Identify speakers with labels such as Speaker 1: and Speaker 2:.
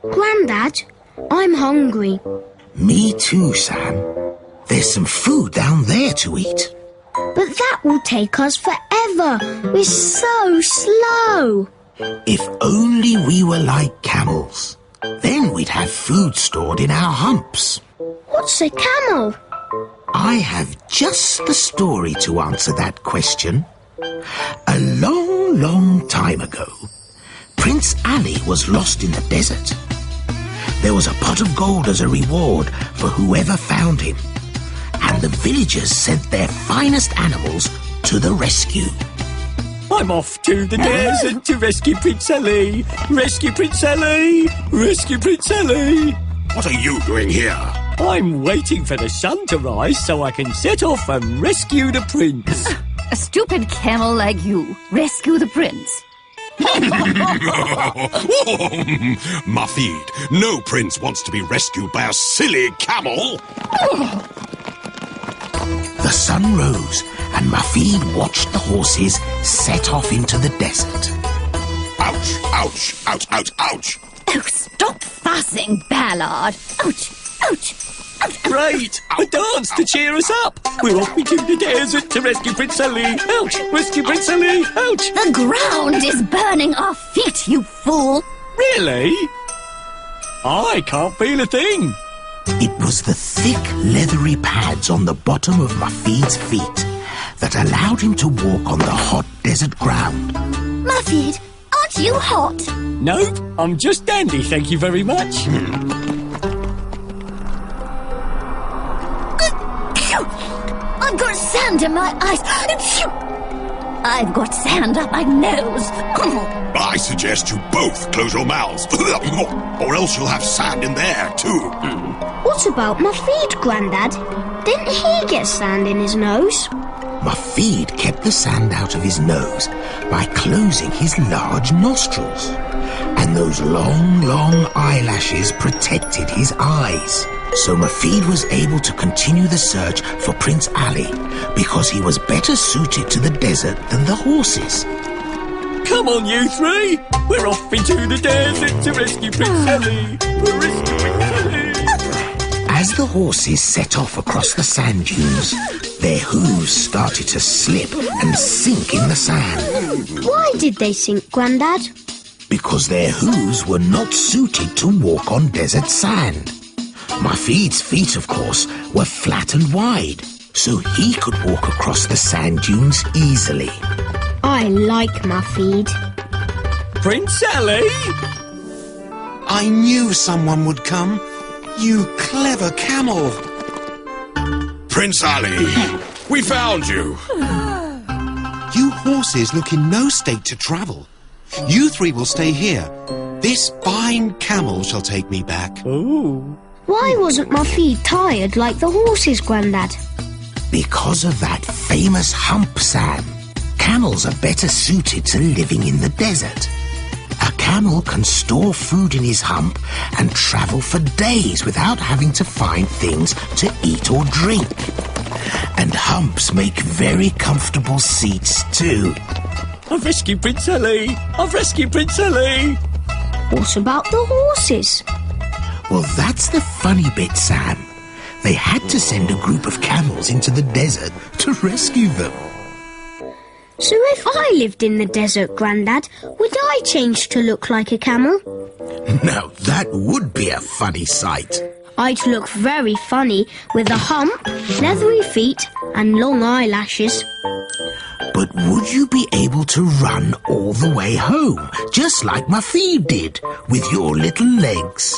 Speaker 1: Grandad, I'm hungry.
Speaker 2: Me too, Sam. There's some food down there to eat.
Speaker 1: But that will take us forever. We're so slow.
Speaker 2: If only we were like camels. Then we'd have food stored in our humps.
Speaker 1: What's a camel?
Speaker 2: I have just the story to answer that question. A long, long time ago, Prince Ali was lost in the desert. There was a pot of gold as a reward for whoever found him, and the villagers sent their finest animals to the rescue.
Speaker 3: I'm off to the desert to rescue Prince Ali. Rescue Prince Ali. Rescue Prince Ali.
Speaker 4: What are you doing here?
Speaker 3: I'm waiting for the sun to rise so I can set off and rescue the prince.
Speaker 5: A stupid camel like you. Rescue the prince.
Speaker 4: Mufid, no prince wants to be rescued by a silly camel.
Speaker 2: The sun rose, and Mufid watched the horses set off into the desert.
Speaker 4: Ouch, ouch, ouch, ouch, ouch.
Speaker 5: Oh, stop fussing, Ballard. Ouch, ouch, ouch.
Speaker 3: Great! A dance to cheer us up. We're off into the desert to rescue Prince Ali. Ouch! Rescue Prince Ali. Ouch!
Speaker 5: The ground is burning our feet, you fool.
Speaker 3: Really? I can't feel a thing.
Speaker 2: It was the thick, leathery pads on the bottom of Mufid's feet that allowed him to walk on the hot desert ground.
Speaker 5: Mufid, aren't you hot?
Speaker 3: Nope, I'm just dandy, thank you very much.
Speaker 5: I've got sand in my eyes. I've got sand up my nose.
Speaker 4: I suggest you both close your mouths, or else you'll have sand in there too.
Speaker 1: What about Mufid, Grandad? Didn't he get sand in his nose?
Speaker 2: Mufid kept the sand out of his nose by closing his large nostrils, and those long, long eyelashes protected his eyes. So Mufid was able to continue the search for Prince Ali because he was better suited to the desert than the horses.
Speaker 3: Come on, you three. We're off into the desert to rescue Prince Ali. We're rescuing Prince Ali.
Speaker 2: As the horses set off across the sand dunes, their hooves started to slip and sink in the sand.
Speaker 1: Why did they sink, Grandad?
Speaker 2: Because their hooves were not suited to walk on desert sand. Mufid's feet, of course, were flat and wide, so he could walk across the sand dunes easily.
Speaker 1: I like Mufid.
Speaker 3: Prince Ali?
Speaker 6: I knew someone would come. You clever camel.
Speaker 4: Prince Ali, we found you.
Speaker 6: You horses look in no state to travel. You three will stay here. This fine camel shall take me back.
Speaker 3: Ooh.
Speaker 1: Why wasn't Mufid tired like the horses, Grandad?
Speaker 2: Because of that famous hump, Sam. Camels are better suited to living in the desert. A camel can store food in his hump and travel for days without having to find things to eat or drink. And humps make very comfortable seats too.
Speaker 3: I've rescued Prince Ali. I've rescued Prince Ali.
Speaker 1: What about the horses?
Speaker 2: Well, that's the funny bit, Sam. They had to send a group of camels into the desert to rescue them.
Speaker 1: So if I lived in the desert, Grandad, would I change to look like a camel?
Speaker 2: Now, that would be a funny sight.
Speaker 1: I'd look very funny with a hump, leathery feet and long eyelashes.
Speaker 2: But would you be able to run all the way home, just like Mufid did, with your little legs?